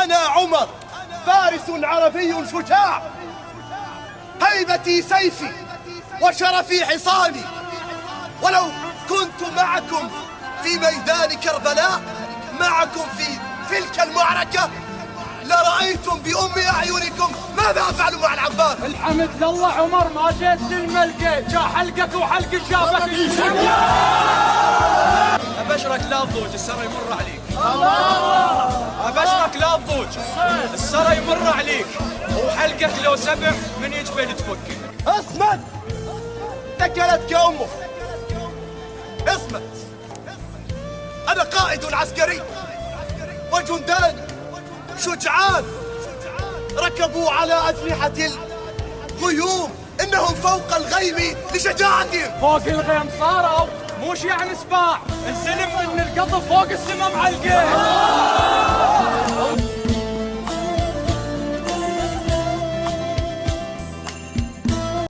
أنا عمر فارس عربي شجاع، هيبتي سيفي وشرفي حصاني، ولو كنت معكم في ميدان كربلاء معكم في تلك المعركة لرأيتم بأم أعينكم ماذا أفعل مع العباس. الحمد لله عمر ما جيت للملقى، جا حلقك وحلق شافك. أبشرك لا تضوج السرى يمر عليك. الله أبشرك لا تضوج السرى يمر عليك، وحلقك لو سبح من يجبل تفكك. اصمت، ذكرتك أمك. اصمت، أنا قائد عسكري وجنداني شجعان ركبوا على أجنحة الغيوم، إنهم فوق الغيم لشجاعتهم. فوق الغيم صاروا، موش يعني سباع، الزلم من القطف فوق السما معلقين.